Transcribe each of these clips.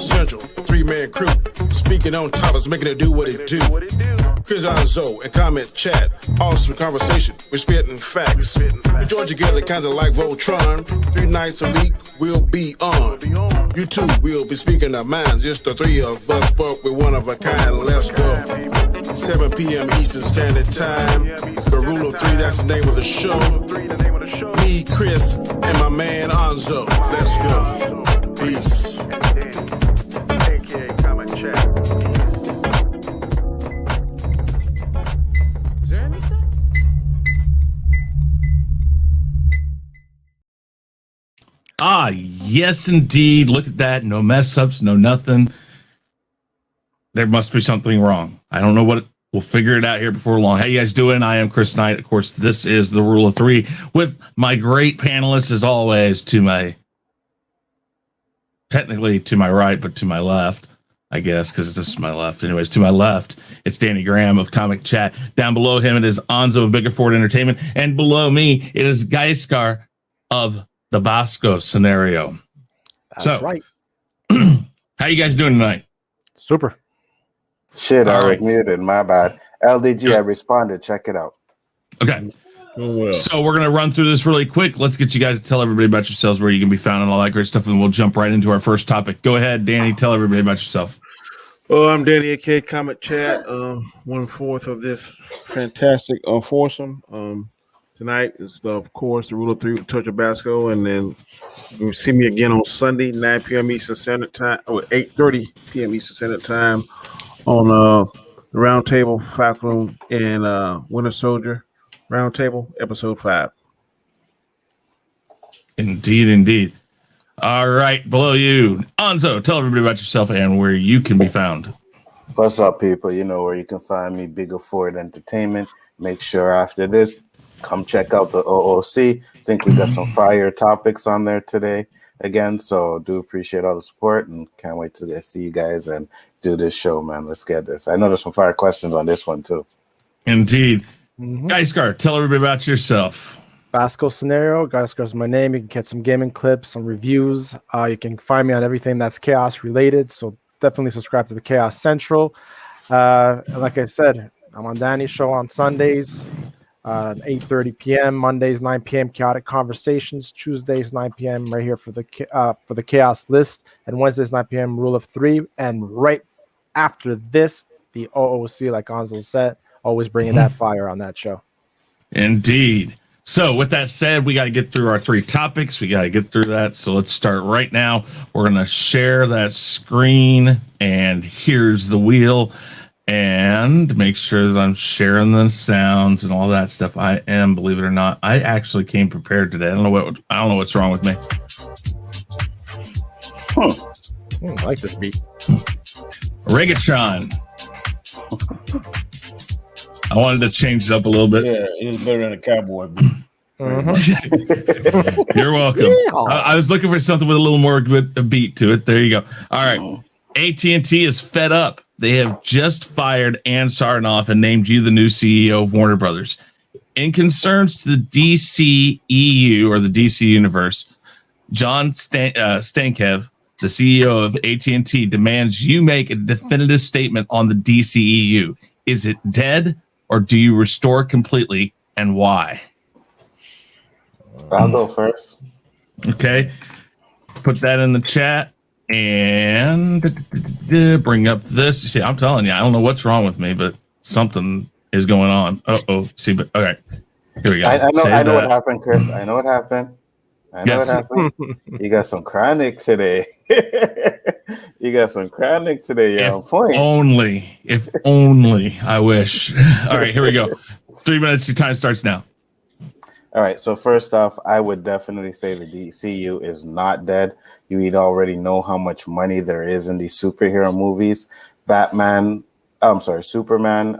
Chaos Central, three-man crew. Speaking on topics, making it do what it do. Chris Nzo and comment chat. Awesome conversation. We're spitting facts. We join together kind of like Voltron. 3 nights a week, we'll be on. You too, we'll be speaking our minds. Just the 3 of us, but we're one of a kind. Let's go. 7 p.m. Eastern Standard Time. The Rule of 3, that's the name of the show. Me, Chris, and my man Nzo. Let's go. Peace. Is there anything? Ah, yes, indeed. Look at that. No mess ups, no nothing. There must be something wrong. I don't know what. We'll figure it out here before long. How you guys doing? I am Chris Snyder. Of course, this is the Rule of 3 with my great panelists, as always, technically to my right, but to my left, I guess, because this is my left. Anyways, to my left, it's Danny Graham of Comic Chat. Down below him, it is Nzo of Biggaford Entertainment. And below me, it is Gaiskar of the Basco Scenario. That's right. How you guys doing tonight? Super. Shit, I was muted. My bad. LDG, I responded. Check it out. Okay. So we're going to run through this really quick. Let's get you guys to tell everybody about yourselves, where you can be found and all that great stuff, and we'll jump right into our first topic. Go ahead, Danny. Tell everybody about yourself. Well, I'm Danny, aka Comic Chat. 1/4 of this fantastic foursome. Tonight is, of course, the Rule of 3 with Touch of Basco, and then you can see me again on Sunday, 9 p.m. Eastern Standard Time, or 8:30 p.m. Eastern Standard Time on the Roundtable, Falcon, and Winter Soldier Roundtable, Episode 5. Indeed. All right, below you, Nzo, tell everybody about yourself and where you can be found. What's up, people? You know where you can find me, Biggaford Entertainment. Make sure after this, come check out the OOC. Think we got some fire topics on there today again, so do appreciate all the support and can't wait to see you guys and do this show, man. Let's get this. I know there's some fire questions on this one too. Indeed. Gaiskar, tell everybody about yourself. Basco Scenario. Gaiskar is my name. You can get some gaming clips, some reviews. You can find me on everything that's Chaos related, so definitely subscribe to the Chaos Central. Like I said, I'm on Danny's show on Sundays, 8:30 p.m. Mondays 9 p.m. Chaotic Conversations. Tuesdays 9 p.m. right here for the Chaos List, and Wednesdays 9 p.m. Rule of 3. And right after this, the OOC, like Nzo said, always bringing that fire on that show. Indeed. So with that said, we got to get through our 3 topics. We got to get through that. So let's start right now. We're going to share that screen, and here's the wheel. And make sure that I'm sharing the sounds and all that stuff. I am, believe it or not, I actually came prepared today. I don't know what's wrong with me. I like this beat. Reggaeton. I wanted to change it up a little bit. Yeah, it was better than a cowboy. You're welcome. I was looking for something with a little more a beat to it. There you go. All right. AT&T is fed up. They have just fired Ann Sarnoff and named you the new CEO of Warner Brothers. In concerns to the DCEU, or the DC Universe, John Stankev, the CEO of AT&T, demands you make a definitive statement on the DCEU. Is it dead, or do you restore completely, and why? I'll go first. Okay. Put that in the chat. And bring up this. You see, I'm telling you, I don't know what's wrong with me, but something is going on. See, but all right, here we go. I know what happened, Chris. I know what happened. What happened. You got some chronic today. Yo. If only. I wish. All right, here we go. 3 minutes. Your time starts now. All right, so first off, I would definitely say the DCU is not dead. You already know how much money there is in these superhero movies. Superman,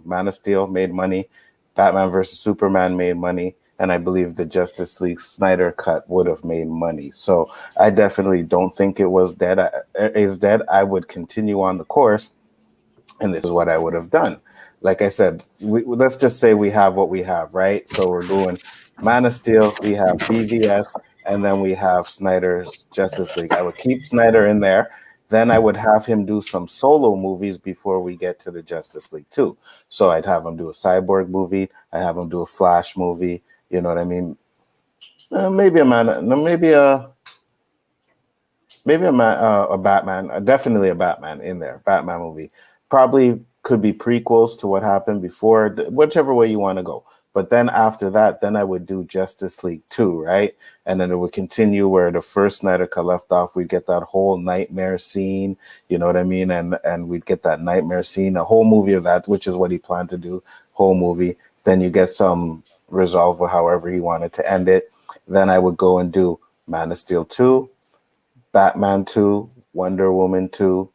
Man of Steel made money. Batman versus Superman made money. And I believe the Justice League Snyder cut would have made money. So I definitely don't think it was dead. I would continue on the course, and this is what I would have done. Like I said, let's just say we have what we have, right? So we're doing Man of Steel, we have BVS, and then we have Snyder's Justice League. I would keep Snyder in there. Then I would have him do some solo movies before we get to the Justice League 2. So I'd have him do a Cyborg movie. I have him do a Flash movie. You know what I mean? Maybe a Batman, definitely a Batman in there. Batman movie. Probably could be prequels to what happened before, whichever way you want to go. But then after that, then I would do Justice League 2, right? And then it would continue where the first Snyder Cut left off. We'd get that whole nightmare scene, you know what I mean? And we'd get that nightmare scene, a whole movie of that, which is what he planned to do, whole movie. Then you get some resolve with however he wanted to end it. Then I would go and do Man of Steel 2, Batman 2, Wonder Woman 2.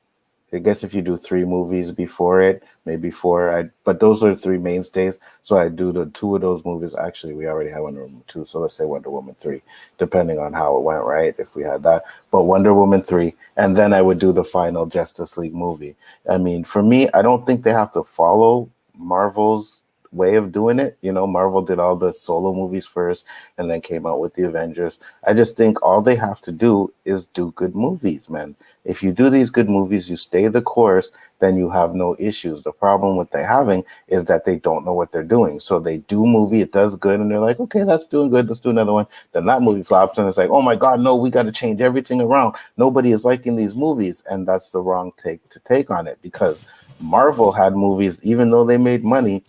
I guess if you do 3 movies before it, maybe 4. But those are 3 mainstays. So I do the 2 of those movies. Actually, we already had Wonder Woman 2. So let's say Wonder Woman 3, depending on how it went, right? If we had that. But Wonder Woman 3. And then I would do the final Justice League movie. I mean, for me, I don't think they have to follow Marvel's way of doing it. You know, Marvel did all the solo movies first and then came out with the Avengers. I just think all they have to do is do good movies, man. If you do these good movies, you stay the course, then you have no issues. The problem with they having is that they don't know what they're doing. So they do movie, it does good, and they're like, okay, that's doing good, let's do another one. Then that movie flops, and it's like, oh my God, no, we got to change everything around. Nobody is liking these movies, and that's the wrong take on it, because Marvel had movies, even though they made money,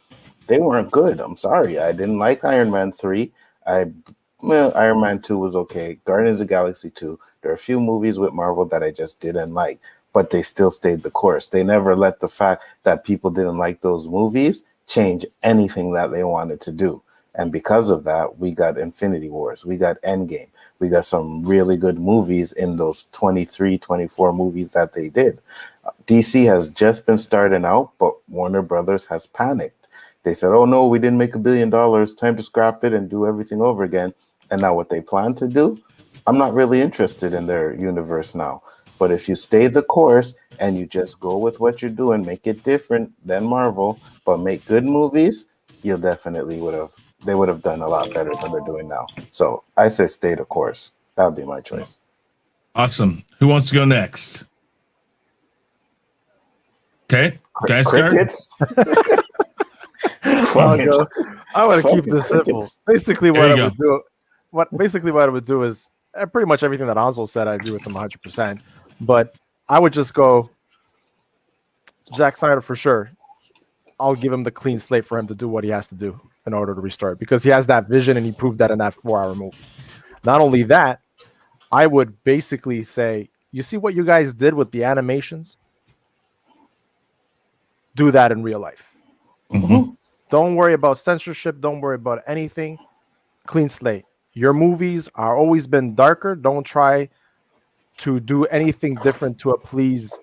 they weren't good. I'm sorry. I didn't like Iron Man 3. Iron Man 2 was okay. Guardians of the Galaxy 2. There are a few movies with Marvel that I just didn't like, but they still stayed the course. They never let the fact that people didn't like those movies change anything that they wanted to do. And because of that, we got Infinity Wars. We got Endgame. We got some really good movies in those 23, 24 movies that they did. DC has just been starting out, but Warner Brothers has panicked. They said, oh no, we didn't make $1 billion. Time to scrap it and do everything over again. And now what they plan to do, I'm not really interested in their universe now. But if you stay the course and you just go with what you're doing, make it different than Marvel, but make good movies, they would have done a lot better than they're doing now. So I say stay the course. That would be my choice. Awesome. Who wants to go next? Okay. Gaiskar? Crickets? I want to keep this simple. Basically, what I would do is pretty much everything that Nzo said. I agree with him 100%. But I would just go Zack Snyder for sure. I'll give him the clean slate for him to do what he has to do in order to restart, because he has that vision and he proved that in that 4-hour movie. Not only that, I would basically say, you see what you guys did with the animations? Do that in real life. Mm-hmm. Don't worry about censorship. Don't worry about anything. Clean slate. Your movies are always been darker. Don't try to do anything different to please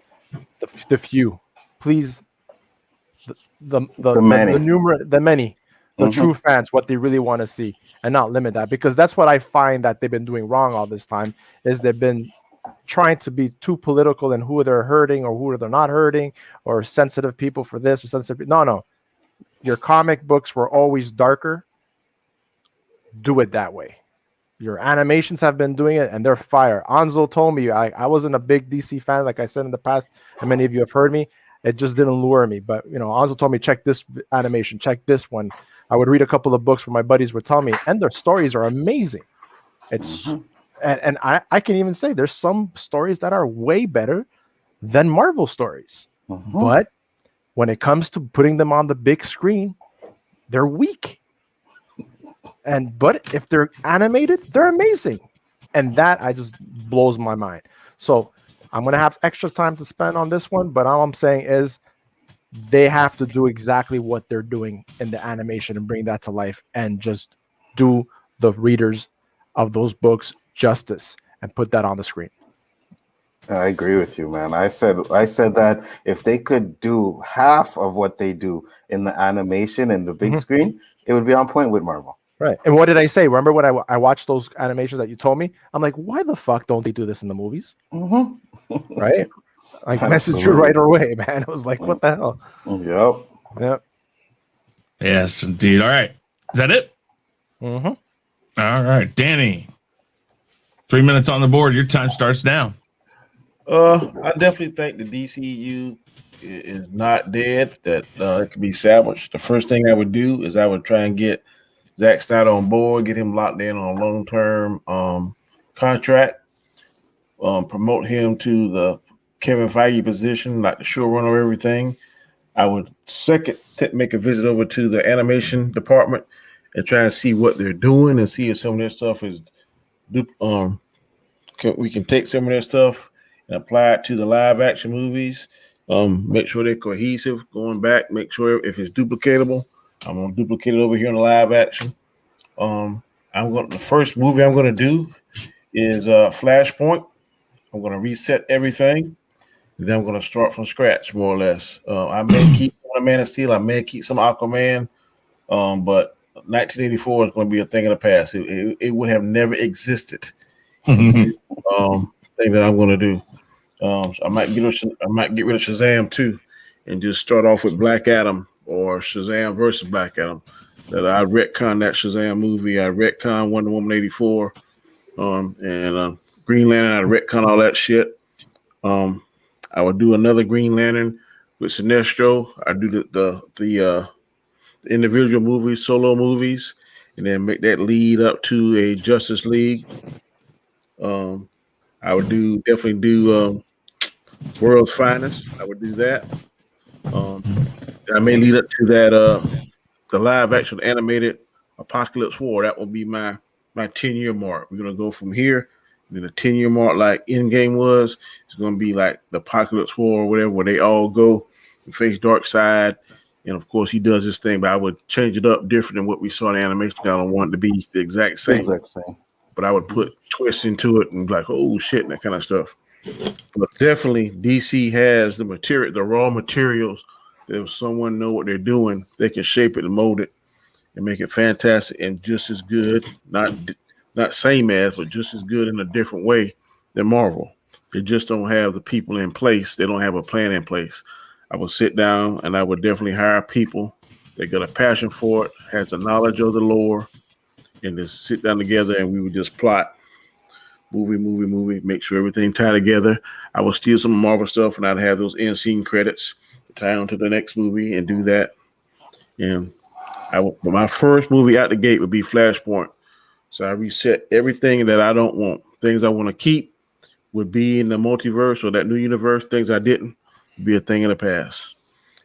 the few. Please the many, the true fans, what they really want to see, and not limit that, because that's what I find that they've been doing wrong all this time. Is they've been trying to be too political in who they're hurting or who they're not hurting, or sensitive people for this or sensitive. No. Your comic books were always darker. Do it that way. Your animations have been doing it, and they're fire. Nzo told me I wasn't a big DC fan, like I said in the past, and many of you have heard me. It just didn't lure me. But Nzo told me, check this animation, check this one. I would read a couple of books where my buddies would tell me, and their stories are amazing. It's and I can even say there's some stories that are way better than Marvel stories. But when it comes to putting them on the big screen, they're weak. But if they're animated, they're amazing. And that just blows my mind. So I'm going to have extra time to spend on this one, but all I'm saying is they have to do exactly what they're doing in the animation and bring that to life, and just do the readers of those books justice and put that on the screen. I agree with you, man. I said that if they could do half of what they do in the animation and the big screen, it would be on point with Marvel. Right. And what did I say? Remember when I watched those animations that you told me? I'm like, why the fuck don't they do this in the movies? Right? I messaged you right away, man. I was like, what the hell? Yep. Yes, indeed. All right. Is that it? All right. Danny, 3 minutes on the board. Your time starts now. I definitely think the DCEU is not dead. That it can be salvaged. The first thing I would do is I would try and get Zack Snyder on board, get him locked in on a long-term contract, promote him to the Kevin Feige position, like the showrunner of everything. I would make a visit over to the animation department and try and see what they're doing and see if some of their stuff is we can take some of their stuff and apply it to the live action movies. Make sure they're cohesive going back. Make sure if it's duplicatable, I'm gonna duplicate it over here in the live action. The first movie I'm gonna do is Flashpoint. I'm gonna reset everything. And then I'm gonna start from scratch, more or less. I may keep some of Man of Steel. I may keep some Aquaman. But 1984 is going to be a thing of the past. It would have never existed. Thing that I'm going to do. So I might get rid of Shazam too, and just start off with Black Adam or Shazam versus Black Adam. That I retcon that Shazam movie. I retcon Wonder Woman 84, and Green Lantern. I retcon all that shit. I would do another Green Lantern with Sinestro. I do the individual movies, solo movies, and then make that lead up to a Justice League. I would definitely do World's Finest. I would do that. I may lead up to that the live action animated Apocalypse War. That will be my 10-year mark. We're gonna go from here. Then the 10-year mark, like Endgame was, it's gonna be like the Apocalypse War or whatever, where they all go and face Darkseid. And of course, he does this thing, but I would change it up different than what we saw in the animation. I don't want it to be the exact same. But I would put twists into it and like, oh shit, and that kind of stuff. But definitely, DC has the material, the raw materials. That if someone know what they're doing, they can shape it and mold it and make it fantastic and just as good. Not same as, but just as good in a different way than Marvel. They just don't have the people in place. They don't have a plan in place. I would sit down and I would definitely hire people that got a passion for it, has a knowledge of the lore, and just sit down together and we would just plot movie, make sure everything tied together. I would steal some Marvel stuff and I'd have those end scene credits tie on to the next movie and do that. And my first movie out the gate would be Flashpoint. So I reset everything that I don't want. Things I want to keep would be in the multiverse or that new universe. Things I didn't would be a thing in the past.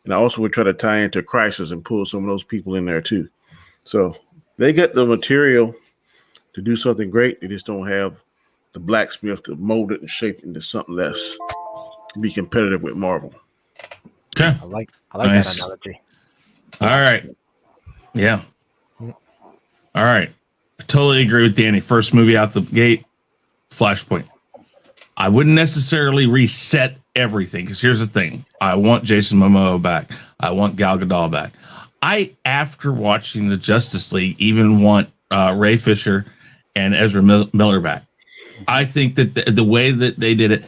And I also would try to tie into Crisis and pull some of those people in there too. So they get the material to do something great. They just don't have the blacksmith to mold it and shape it into something that's to be competitive with Marvel. Okay. I like Nice. that analogy. All right. Yeah. All right. I totally agree with Danny. First movie out the gate, Flashpoint. I wouldn't necessarily reset everything because here's the thing. I want Jason Momoa back. I want Gal Gadot back. After watching the Justice League, even want Ray Fisher and Ezra Miller back. I think that the way that they did it,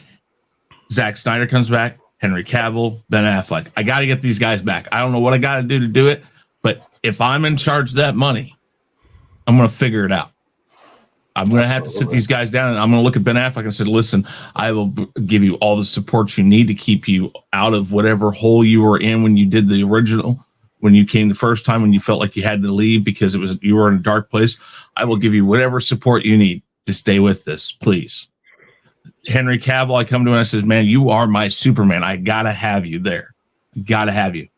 Zack Snyder comes back, Henry Cavill, Ben Affleck. I got to get these guys back. I don't know what I got to do it, but if I'm in charge of that money, I'm going to figure it out. I'm going to have to sit these guys down and I'm going to look at Ben Affleck and say, listen, I will give you all the support you need to keep you out of whatever hole you were in when you did the original, when you came the first time, when you felt like you had to leave because you were in a dark place. I will give you whatever support you need to stay with this, please. Henry Cavill, I come to him and I says, man, you are my Superman. I got to have you there. Got to have you.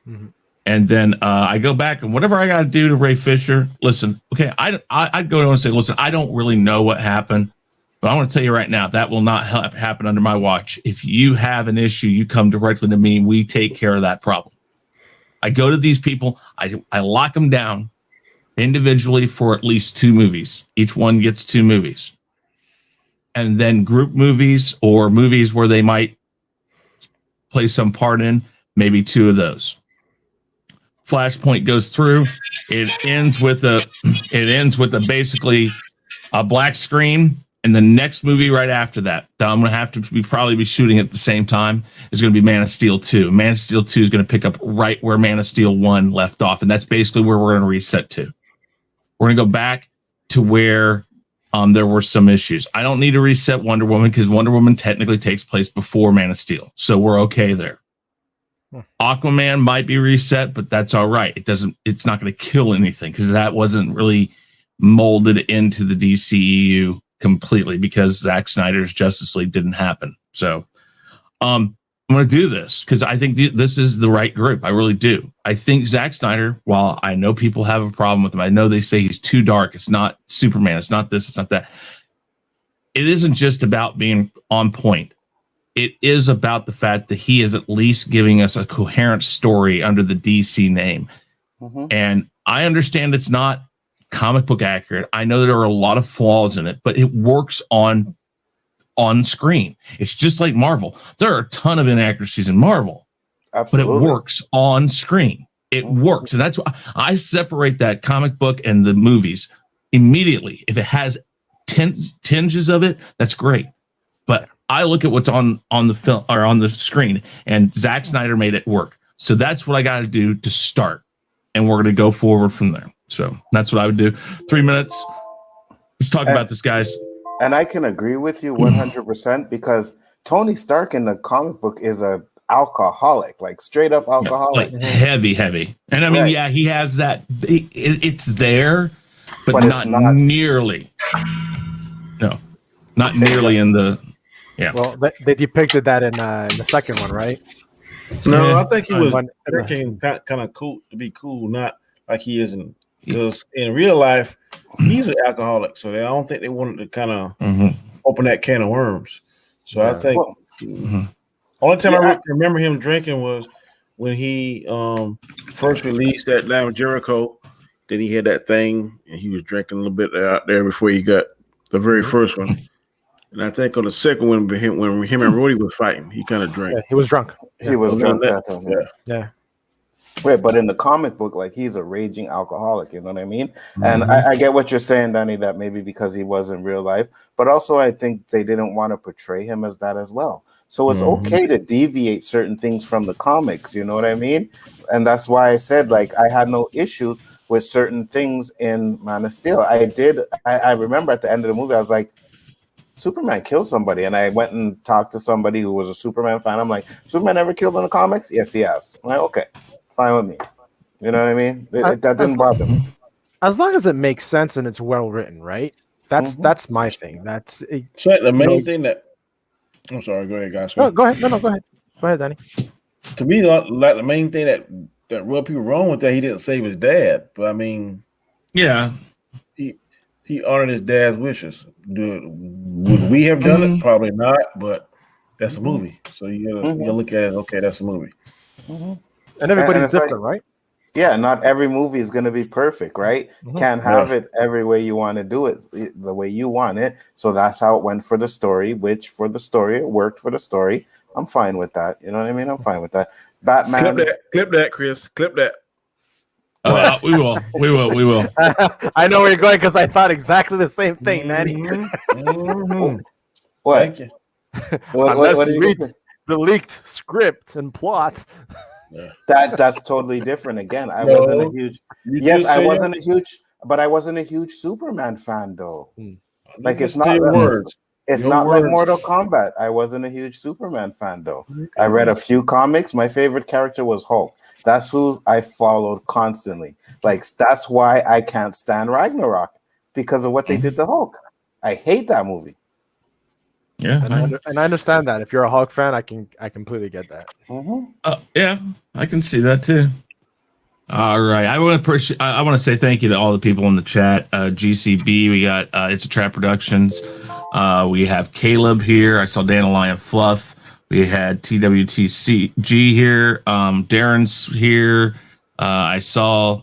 Mm-hmm. And then I go back and whatever I got to do to Ray Fisher, listen, okay, I'd go to him and say, listen, I don't really know what happened, but I want to tell you right now, that will not happen under my watch. If you have an issue, you come directly to me and we take care of that problem. I go to these people, I lock them down individually for at least 2 movies. Each one gets 2 movies. And then group movies or movies where they might play some part in, maybe 2 of those. Flashpoint goes through. It ends with a basically a black screen, and the next movie right after that I'm going to have to probably be shooting at the same time is going to be Man of Steel 2. Man of Steel 2 is going to pick up right where Man of Steel 1 left off, and that's basically where we're going to reset to. We're going to go back to where there were some issues. I don't need to reset Wonder Woman because Wonder Woman technically takes place before Man of Steel. So we're okay there. Aquaman might be reset, but that's all right. It's not going to kill anything because that wasn't really molded into the DCEU completely because Zack Snyder's Justice League didn't happen. So I'm going to do this because I think this is the right group. I really do. I think Zack Snyder, while I know people have a problem with him, I know they say he's too dark. It's not Superman. It's not this. It's not that. It isn't just about being on point. It is about the fact that he is at least giving us a coherent story under the DC name. Mm-hmm. And I understand it's not comic book accurate. I know there are a lot of flaws in it, but it works on screen. It's just like Marvel. There are a ton of inaccuracies in Marvel, Absolutely. But it works on screen. It works. And that's why I separate that comic book and the movies immediately. If it has tinges of it, that's great. But I look at what's on the film or on the screen, and Zack Snyder made it work. So that's what I got to do to start. And we're going to go forward from there. So that's what I would do. 3 minutes. Let's talk about this, guys. And I can agree with you 100% because Tony Stark in the comic book is a alcoholic, like straight up alcoholic. Like heavy. And I mean, yeah, he has that. It's there, but not nearly. No, not nearly in the. Yeah. Well, they depicted that in the second one, right? No, I think he was kind of cool to be cool, not like he isn't. Because in real life, he's an alcoholic, so I don't think they wanted to kind of open that can of worms. So I think only time I remember him drinking was when he first released that Down Jericho. Then he had that thing, and he was drinking a little bit out there before he got the very first one. And I think on the second one, when him and Rudy was fighting, he kind of drank. Yeah, he was drunk. He was drunk that time. Yeah. Wait, but in the comic book, like he's a raging alcoholic, you know what I mean? And I get what you're saying, Danny, that maybe because he was in real life, but also I think they didn't want to portray him as that as well. So it's okay to deviate certain things from the comics, you know what I mean? And that's why I said, like, I had no issues with certain things in Man of Steel. I remember at the end of the movie, I was like, Superman killed somebody, and I went and talked to somebody who was a Superman fan. I'm like, Superman ever killed in the comics? Yes, he has. I'm like, okay, fine with me. You know what I mean? That didn't bother me. As long as it makes sense and it's well written, right? That's my thing. That's so the main thing that. I'm sorry. Go ahead, guys. No, go ahead. No, go ahead. Go ahead, Danny. To me, like the main thing that rubbed people wrong with that, he didn't save his dad. But I mean, yeah. He honored his dad's wishes. Would we have done it? Probably not, but that's a movie. So you gotta look at it. Okay, that's a movie. And everybody's different, right? Yeah, not every movie is going to be perfect, right? Can't have it every way you want to do it, the way you want it. So that's how it went for the story, which for the story, it worked for the story. I'm fine with that. You know what I mean? I'm fine with that. Batman. Clip that, Chris. Clip that. We will. I know where you're going because I thought exactly the same thing, Manny. What? Thank you. What he reads the leaked script and plot. That's totally different. Again, I wasn't a huge. Yes, I wasn't a huge, but I wasn't a huge Superman fan though. Like it's not words. It's not like Mortal Kombat. I wasn't a huge Superman fan though. I read a few comics. My favorite character was Hulk. That's who I followed constantly. Like that's why I can't stand Ragnarok because of what they did to Hulk. I hate that movie. Yeah, and I understand that. If you're a Hulk fan, I completely get that. Yeah, I can see that too. All right, I want to say thank you to all the people in the chat. GCB, we got It's a Trap Productions. We have Caleb here. I saw Dandelion Fluff. We had TWTCG here. Darren's here. I saw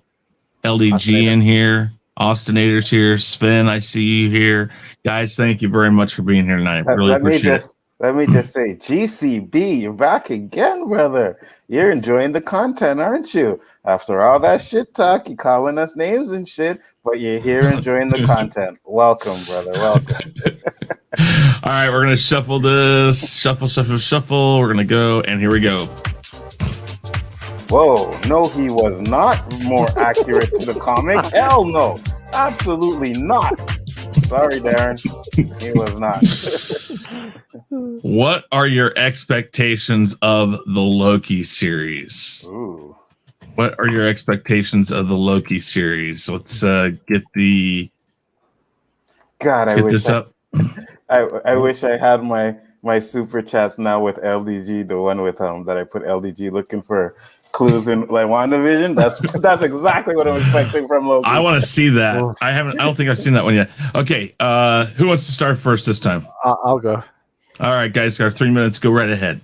LDG in here. Austinator's here. Sven, I see you here. Guys, thank you very much for being here tonight. Really appreciate it. Let me just say, GCB, you're back again, brother. You're enjoying the content, aren't you? After all that shit talk, you calling us names and shit, but you're here enjoying the content. Welcome, brother. Welcome. All right, we're going to shuffle this. Shuffle. We're going to go, and here we go. Whoa, no, he was not more accurate to the comic. Hell no. Absolutely not. Sorry, Darren. He was not. What are your expectations of the Loki series? Ooh. What are your expectations of the Loki series? Let's get the. God, Let's I get wish this up. I wish I had my super chats now with LDG, the one with that I put LDG looking for clues in like WandaVision. That's exactly what I'm expecting from Loki. I want to see that. I don't think I've seen that one yet. Okay, who wants to start first this time? I'll go. All right, guys, got 3 minutes. Go right ahead.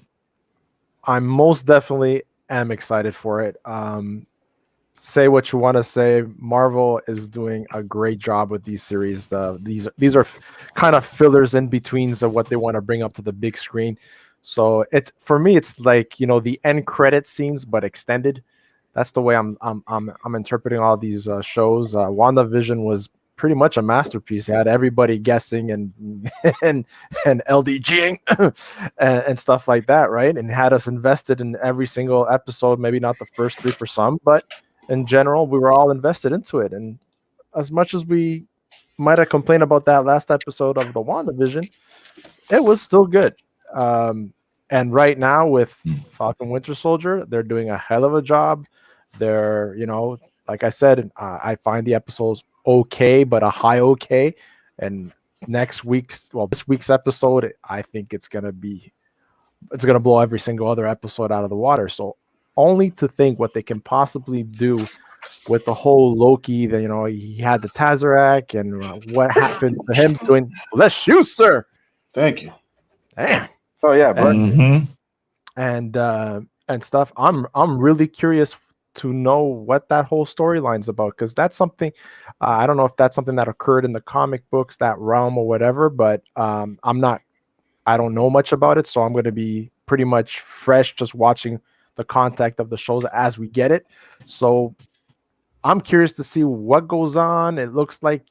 I most definitely am excited for it. Say what you want to say. Marvel is doing a great job with these series. These are kind of fillers in betweens of what they want to bring up to the big screen. So for me, it's like the end credit scenes, but extended. That's the way I'm interpreting all these shows. WandaVision was pretty much a masterpiece. It had everybody guessing and and LDGing and stuff like that, right? And had us invested in every single episode. Maybe not the first 3 for some, but in general, we were all invested into it. And as much as we might have complained about that last episode of the WandaVision, it was still good. And right now with Falcon Winter Soldier, they're doing a hell of a job. They're, like I said, I find the episodes okay, but a high okay. And this week's episode, I think it's gonna blow every single other episode out of the water. So only to think what they can possibly do with the whole Loki, that he had the Tazarac and what happened to him doing. Bless you, sir. Thank you. Damn. Oh yeah, bless and stuff. I'm really curious to know what that whole storyline's about, because that's something I don't know if that's something that occurred in the comic books, that realm or whatever, but I don't know much about it, so I'm going to be pretty much fresh just watching the contact of the shows as we get it. So I'm curious to see what goes on. It looks like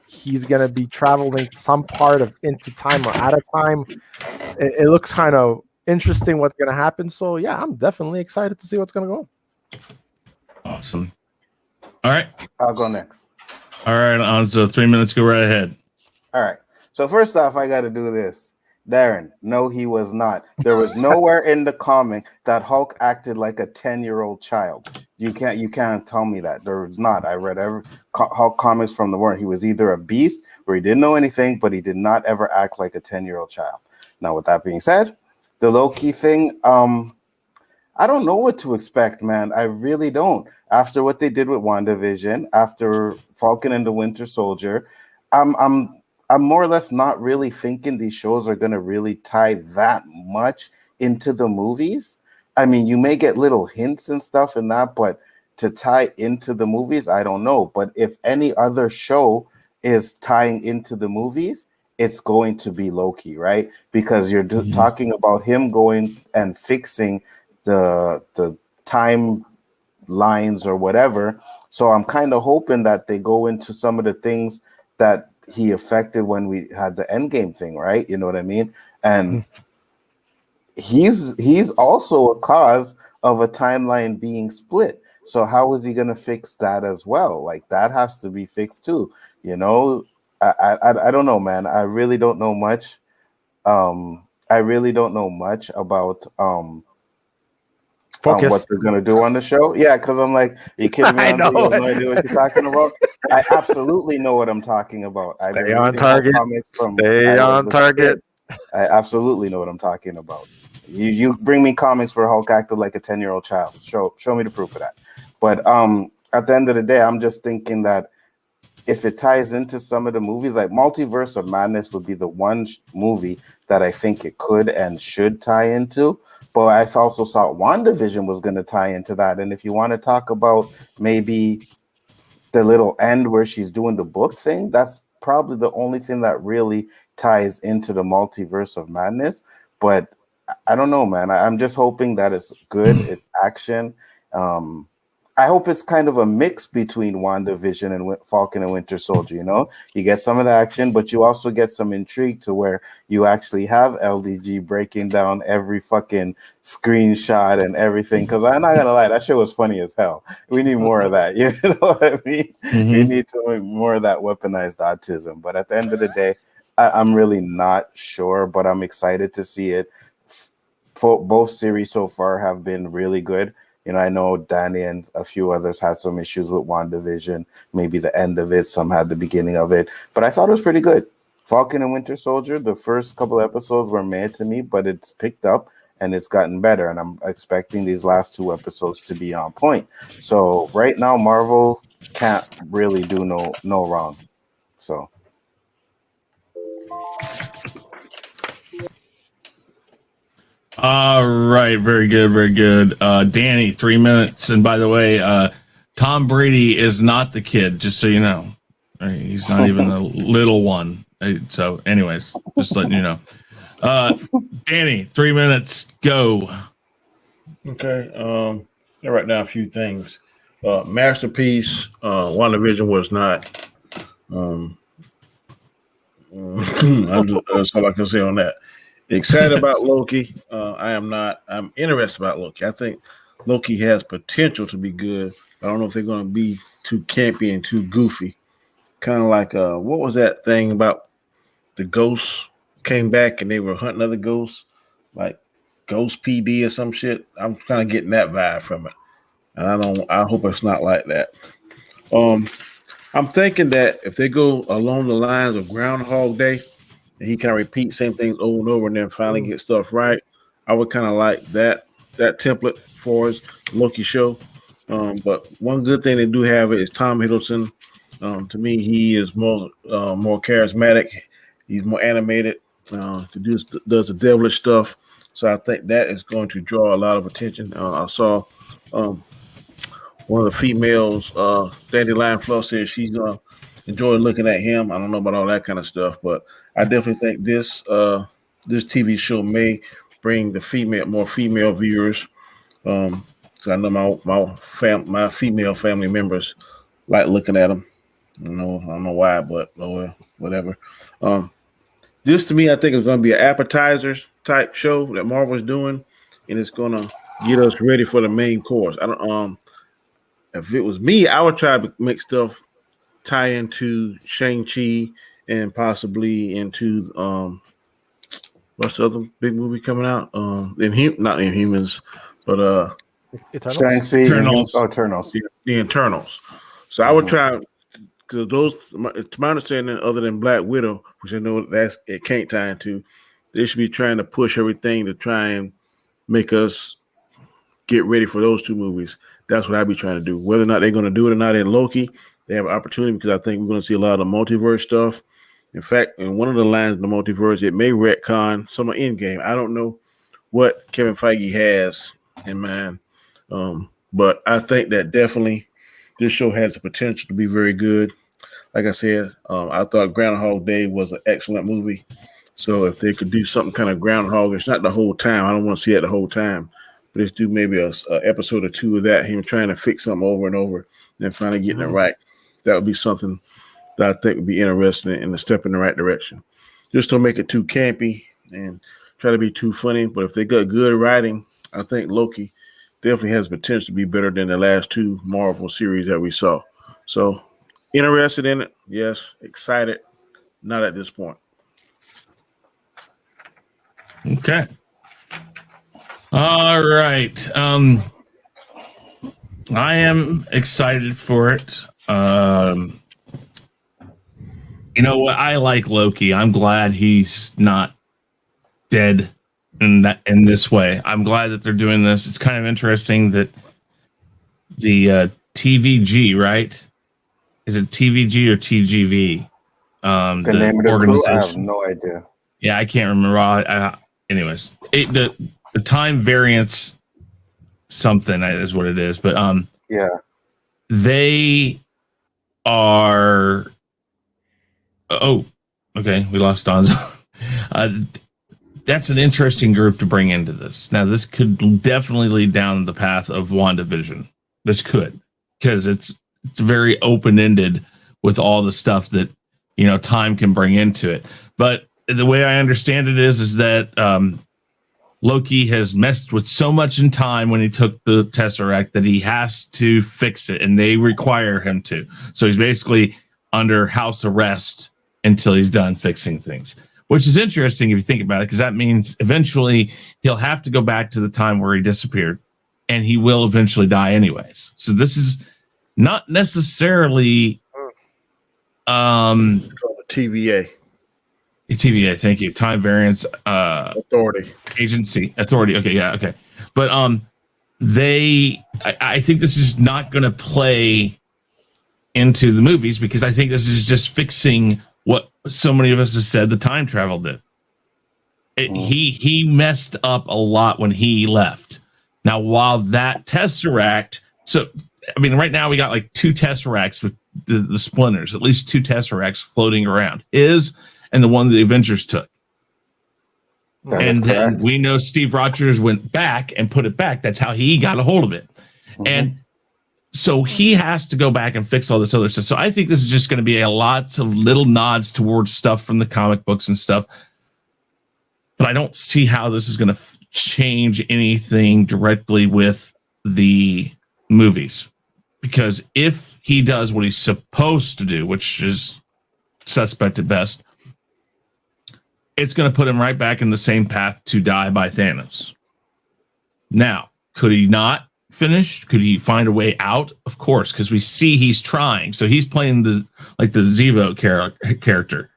he's going to be traveling some part of into time or out of time. It looks kind of interesting what's going to happen. So yeah, I'm definitely excited to see what's going to go. Awesome. All right. I'll go next. All right, Nzo, 3 minutes. Go right ahead. All right. So first off, I got to do this. Darren, no, he was not. There was nowhere in the comic that Hulk acted like a 10-year-old child. You can't tell me that. There was not. I read every Hulk comics from the word. He was either a beast where he didn't know anything, but he did not ever act like a 10-year-old child. Now, with that being said, the Loki thing, I don't know what to expect, man. I really don't. After what they did with WandaVision, after Falcon and the Winter Soldier, I'm more or less not really thinking these shows are going to really tie that much into the movies. I mean, you may get little hints and stuff in that, but to tie into the movies, I don't know. But if any other show is tying into the movies, it's going to be Loki, right? Because you're talking about him going and fixing the time lines or whatever. So I'm kind of hoping that they go into some of the things that he affected when we had the Endgame thing, right? You know what I mean? And he's also a cause of a timeline being split. So how is he going to fix that as well? Like that has to be fixed too. I don't know, man. I really don't know much. I really don't know much about what they're gonna do on the show. Yeah, because I'm like, are you kidding me? I know. You have no idea what you're talking about. I absolutely know what I'm talking about. Stay on target. Stay on target. I absolutely know what I'm talking about. You bring me comics where Hulk acted like a 10-year-old child. Show me the proof of that. But at the end of the day, I'm just thinking that if it ties into some of the movies, like Multiverse of Madness would be the one movie that I think it could and should tie into. But I also thought WandaVision was going to tie into that. And if you want to talk about maybe the little end where she's doing the book thing, that's probably the only thing that really ties into the Multiverse of Madness. But I don't know, man. I'm just hoping that it's good. It's action. I hope it's kind of a mix between WandaVision and Falcon and Winter Soldier. You know, you get some of the action, but you also get some intrigue to where you actually have LDG breaking down every fucking screenshot and everything. Because I'm not gonna lie, that shit was funny as hell. We need more of that. You know what I mean? We need more of that weaponized autism. But at the end of the day, I'm really not sure, but I'm excited to see it. Both series so far have been really good. You know, I know Danny and a few others had some issues with WandaVision, maybe the end of it, some had the beginning of it, but I thought it was pretty good. Falcon and Winter Soldier, the first couple episodes were mad to me, but it's picked up and it's gotten better, and I'm expecting these last 2 episodes to be on point. So right now, Marvel can't really do no wrong. So. All right, very good, very good. Danny, 3 minutes. And by the way, Tom Brady is not the kid, just so you know. He's not even the little one. So, anyways, just letting you know. Danny, 3 minutes, go. Okay. Yeah, right now, a few things. Masterpiece, WandaVision was not. That's all I can say on that. Excited about Loki. I am not. I'm interested about Loki. I think Loki has potential to be good. I don't know if they're going to be too campy and too goofy. Kind of like what was that thing about the ghosts came back and they were hunting other ghosts, like Ghost PD or some shit. I'm kind of getting that vibe from it, and I hope it's not like that. I'm thinking that if they go along the lines of Groundhog Day, and he kind of repeats same things over and over and then finally get stuff right, I would kind of like that template for his Loki show. But one good thing they do have is Tom Hiddleston. To me, he is more charismatic. He's more animated. Does the devilish stuff. So I think that is going to draw a lot of attention. I saw one of the females, Dandelion Fluff, said she's gonna enjoy looking at him. I don't know about all that kind of stuff, but I definitely think this TV show may bring the more female viewers. So I know my female family members like looking at them. I don't know why, but whatever. This to me, I think is going to be an appetizers type show that Marvel's doing, and it's going to get us ready for the main course. I don't. If it was me, I would try to make stuff tie into Shang-Chi and possibly into what's the other big movie coming out? Not Inhumans, but Shang-Chi, Eternals. Eternals. The Eternals. So I would try, because those, to my understanding, other than Black Widow, which I know it can't tie into, they should be trying to push everything to try and make us get ready for those 2 movies. That's what I'd be trying to do. Whether or not they're going to do it or not in Loki, they have an opportunity, because I think we're going to see a lot of multiverse stuff. In fact, in one of the lines of the multiverse, it may retcon some of Endgame. I don't know what Kevin Feige has in mind, but I think that definitely this show has the potential to be very good. Like I said, I thought Groundhog Day was an excellent movie. So if they could do something kind of Groundhog, it's not the whole time. I don't want to see it the whole time. But let's do maybe a episode or 2 of that, him trying to fix something over and over and finally getting it right. That would be something that I think would be interesting and a step in the right direction. Just don't make it too campy and try to be too funny. But if they got good writing, I think Loki definitely has potential to be better than the last 2 Marvel series that we saw. So interested in it, yes. Excited, not at this point. Okay. All right. I am excited for it. You know what? I like Loki. I'm glad he's not dead in this way. I'm glad that they're doing this. It's kind of interesting that the TVG, right? Is it TVG or TGV? The name of the organization. Crew, I have no idea. Yeah, I can't remember. Anyways, the time variance something is what it is, but yeah, they are. Oh, okay, we lost Donzo. That's an interesting group to bring into this. Now, this could definitely lead down the path of WandaVision. This could, because it's very open ended with all the stuff that time can bring into it. But the way I understand it is that Loki has messed with so much in time when he took the Tesseract that he has to fix it, and they require him to. So he's basically under house arrest until he's done fixing things, which is interesting if you think about it, because that means eventually he'll have to go back to the time where he disappeared, and he will eventually die anyways. So this is not necessarily TVA. TVA, thank you. Time variance Authority. Agency. Authority. Okay, yeah, okay. But I think this is not going to play into the movies, because I think this is just fixing what so many of us have said the time travel did. He messed up a lot when he left. Now, while that Tesseract, so I mean, right now we got like 2 Tesseracts with the splinters, at least 2 Tesseracts floating around. And the one the Avengers took. And then we know Steve Rogers went back and put it back. That's how he got a hold of it. Mm-hmm. And so he has to go back and fix all this other stuff. So I think this is just going to be lots of little nods towards stuff from the comic books and stuff. But I don't see how this is going to change anything directly with the movies. Because if he does what he's supposed to do, which is suspect at best, it's going to put him right back in the same path to die by Thanos. Now, could he not finish? Could he find a way out? Of course, because we see he's trying. So he's playing the Zevo character.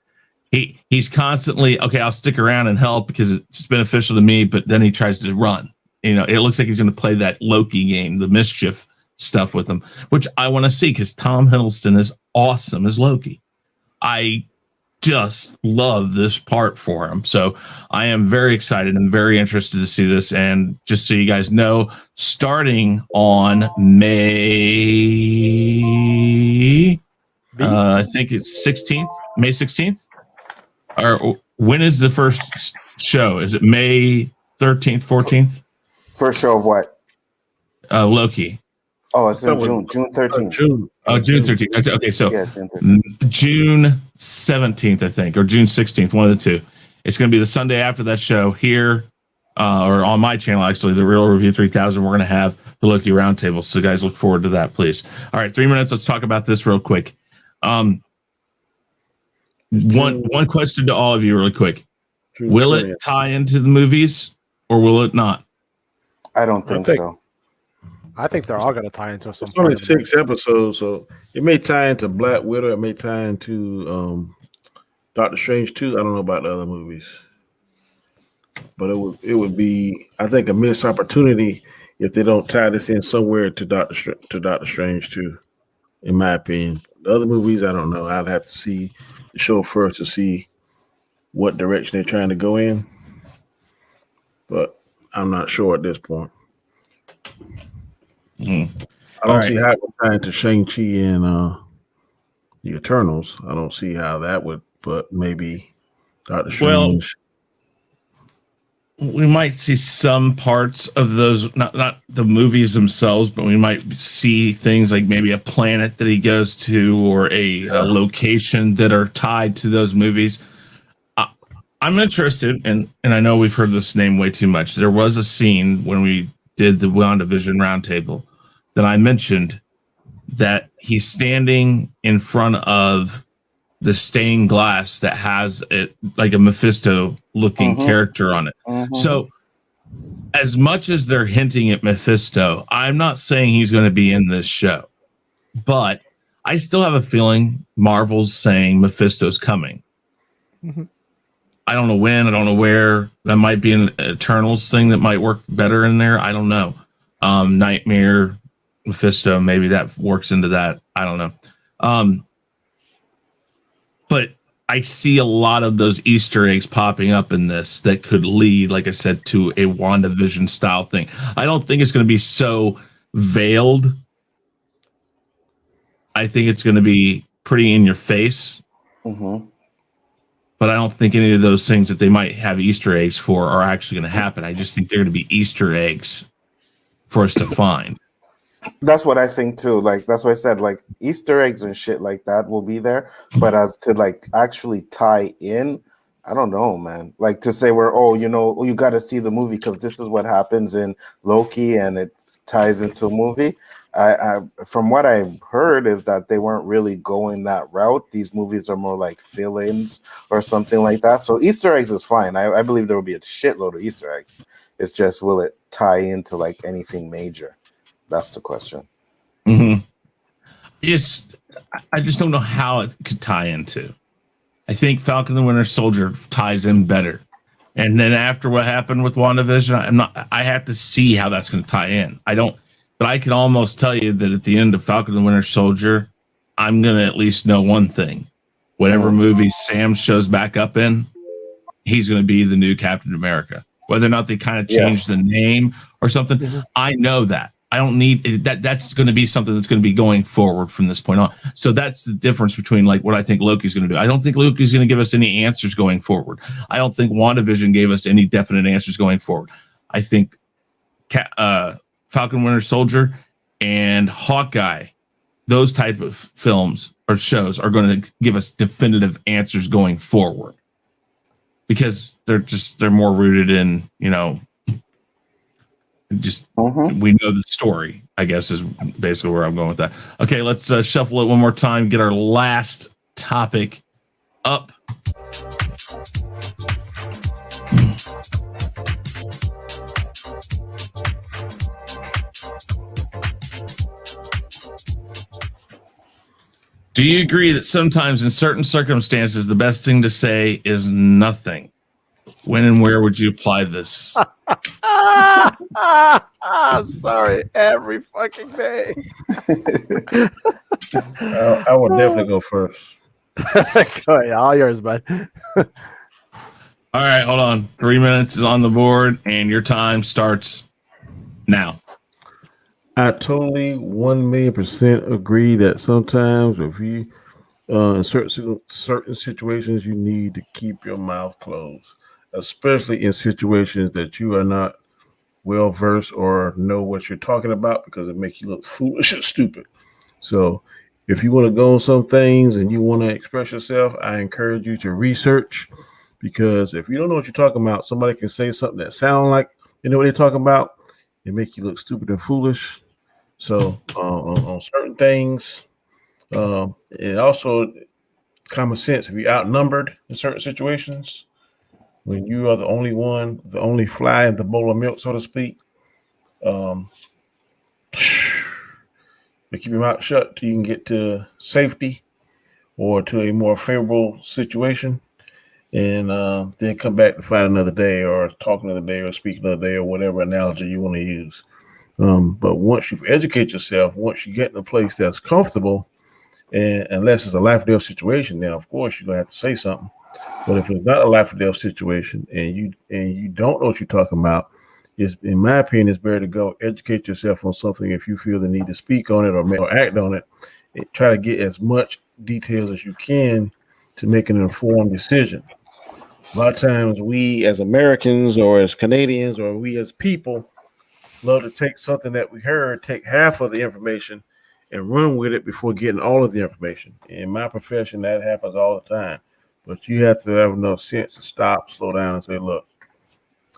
He's constantly, okay, I'll stick around and help because it's beneficial to me, but then he tries to run. It looks like he's going to play that Loki game, the mischief stuff with him, which I want to see, because Tom Hiddleston is awesome as Loki. I just love this part for him. So I am very excited and very interested to see this. And just so you guys know, starting on May, I think it's 16th, May 16th. Or when is the first show? Is it May 13th, 14th? First show of what? Loki. Oh, it's in June 13th. June 13th. Okay, so yeah, June 17th, I think, or June 16th, one of the two. It's going to be the Sunday after that show here, or on my channel, actually, the Real Review 3000. We're going to have the Loki Roundtable. So, guys, look forward to that, please. All right, 3 minutes. Let's talk about this real quick. One question to all of you, really quick. Will it tie into the movies, or will it not? I don't think so. I think they're all going to tie into some. It's only 6 episodes, so it may tie into Black Widow. It may tie into Doctor Strange too. I don't know about the other movies, but it would be, I think, a missed opportunity if they don't tie this in somewhere to Doctor Strange too. In my opinion, the other movies, I don't know. I'd have to see the show first to see what direction they're trying to go in, but I'm not sure at this point. I don't see how it would tie into Shang-Chi and the Eternals. I don't see how that would, but maybe Doctor Strange. Well, we might see some parts of those, not the movies themselves, but we might see things like maybe a planet that he goes to, or a location that are tied to those movies. I'm interested, and I know we've heard this name way too much. There was a scene when we did the WandaVision roundtable that I mentioned that he's standing in front of the stained glass that has it like a Mephisto looking character on it. So as much as they're hinting at Mephisto, I'm not saying he's going to be in this show, but I still have a feeling Marvel's saying Mephisto's coming. I don't know when, I don't know where. That might be an Eternals thing that might work better in there. I don't know. Nightmare, Mephisto, maybe that works into that. I don't know. But I see a lot of those Easter eggs popping up in this that could lead, like I said, to a WandaVision style thing. I don't think it's going to be so veiled. I think it's going to be pretty in your face. But I don't think any of those things that they might have Easter eggs for are actually going to happen. I just think they're going to be Easter eggs for us to find. That's what I think too. Like that's what I said. Like Easter eggs and shit like that will be there, but as to like actually tie in, I don't know, man. Like to say we're you got to see the movie because this is what happens in Loki and it ties into a movie. I from what I've heard is that they weren't really going that route. These movies are more like fill-ins or something like that. So Easter eggs is fine. I believe there will be a shitload of Easter eggs. It's just will it tie into like anything major? That's the question. Mm-hmm. Yes, I just don't know how it could tie into. I think Falcon and the Winter Soldier ties in better. And then after what happened with WandaVision, I have to see how that's going to tie in. But I can almost tell you that at the end of Falcon and the Winter Soldier, I'm going to at least know one thing. Whatever movie Sam shows back up in, he's going to be the new Captain America. Whether or not they kind of change the name or something, I know that. I don't need that. That's going to be something that's going to be going forward from this point on. So that's the difference between like what I think Loki's going to do. I don't think Loki's going to give us any answers going forward. I don't think WandaVision gave us any definite answers going forward. I think Falcon Winter Soldier and Hawkeye, those type of films or shows are going to give us definitive answers going forward because they're more rooted in, we know the story, I guess, is basically where I'm going with that. Okay, let's shuffle it one more time, get our last topic up. Do you agree that sometimes in certain circumstances, the best thing to say is nothing? When and where would you apply this? I'm sorry. Every fucking day. I would definitely go first. Go ahead, all yours, bud. All right, hold on. 3 minutes is on the board, and your time starts now. I totally 1,000,000% agree that sometimes if you in certain situations you need to keep your mouth closed, especially in situations that you are not well versed or know what you're talking about because it makes you look foolish and stupid. So if you want to go on some things and you want to express yourself, I encourage you to research, because if you don't know what you're talking about, somebody can say something that sounds like you know what they're talking about and make you look stupid and foolish. So on certain things, and also common sense, if you're outnumbered in certain situations, when you are the only fly in the bowl of milk, so to speak, but keep your mouth shut till you can get to safety or to a more favorable situation, and then come back to fight another day or talk another day or speak another day or whatever analogy you want to use. But once you educate yourself, once you get in a place that's comfortable, and unless it's a life or death situation, then of course you're gonna have to say something. But if it's not a life or death situation and you don't know what you're talking about, in my opinion, it's better to go educate yourself on something if you feel the need to speak on it or act on it. And try to get as much details as you can to make an informed decision. A lot of times we as Americans or as Canadians or we as people love to take something that we heard, take half of the information and run with it before getting all of the information. In my profession, that happens all the time. But you have to have enough sense to stop, slow down, and say, look,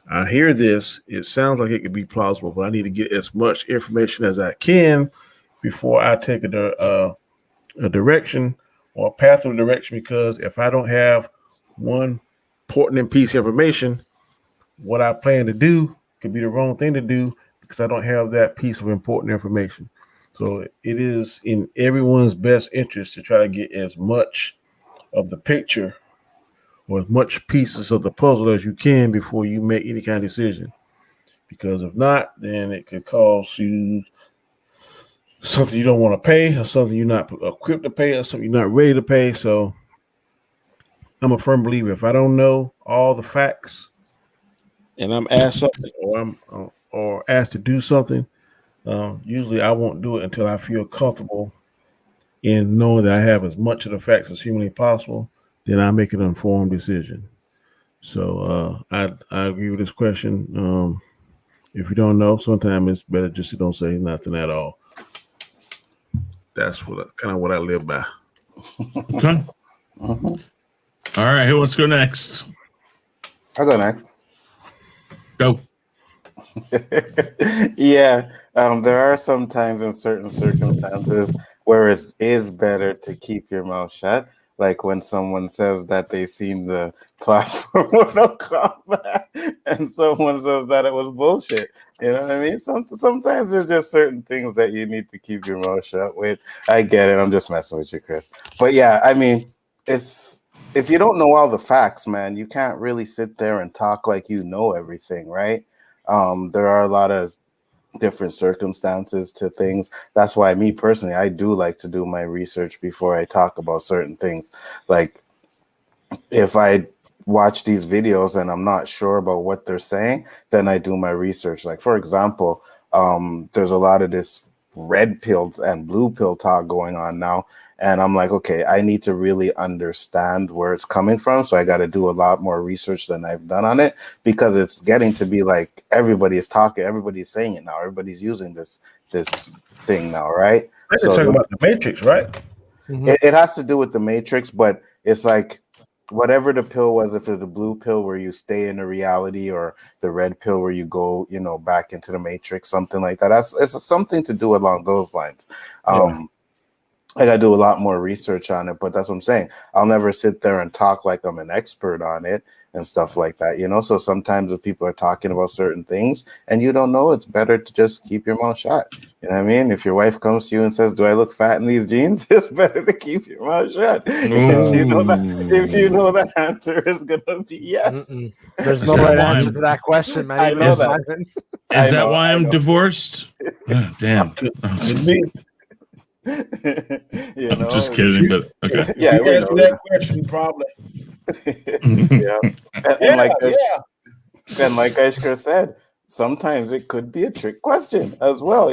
I hear this. It sounds like it could be plausible, but I need to get as much information as I can before I take a direction or a path of direction, because if I don't have one important piece of information, what I plan to do could be the wrong thing to do because I don't have that piece of important information. So it is in everyone's best interest to try to get as much of the picture or as much pieces of the puzzle as you can before you make any kind of decision. Because if not, then it could cost you something you don't want to pay, or something you're not equipped to pay, or something you're not ready to pay. So I'm a firm believer. If I don't know all the facts and I'm asked something or asked to do something, usually I won't do it until I feel comfortable in knowing that I have as much of the facts as humanly possible. Then I make an informed decision. So I agree with this question. If you don't know, sometimes it's better just to don't say nothing at all. that's kind of what I live by. Okay. All right, who wants to go next? I'll go next. Go. Yeah, there are some times in certain circumstances where it is better to keep your mouth shut. Like when someone says that they seen the platform Mortal Kombat, and someone says that it was bullshit. You know what I mean? Sometimes there's just certain things that you need to keep your mouth shut with. I get it. I'm just messing with you, Chris. But yeah, I mean, it's if you don't know all the facts, man, you can't really sit there and talk like you know everything, right? There are a lot of different circumstances to things. That's why me personally, I do like to do my research before I talk about certain things. Like if I watch these videos and I'm not sure about what they're saying, then I do my research. Like for example, there's a lot of this red pill and blue pill talk going on now. And I'm like, okay, I need to really understand where it's coming from. So I got to do a lot more research than I've done on it, because it's getting to be like everybody is talking, everybody's saying it now, everybody's using this thing now, right? So talking about the Matrix, right? It has to do with the Matrix, but it's like whatever the pill was, if it's the blue pill where you stay in a reality, or the red pill where you go, back into the Matrix, something like that. It's something to do along those lines. I got to do a lot more research on it, but that's what I'm saying. I'll never sit there and talk like I'm an expert on it and stuff like that, So sometimes if people are talking about certain things and you don't know, it's better to just keep your mouth shut. You know what I mean? If your wife comes to you and says, "Do I look fat in these jeans?" It's better to keep your mouth shut. If you know that answer is gonna be yes. There's no right answer to that question, man. I know that. Is that why I'm divorced? Oh, damn. I'm just kidding, but okay. Yeah, we know that question probably. Yeah. And like Gaiskar said, sometimes it could be a trick question as well,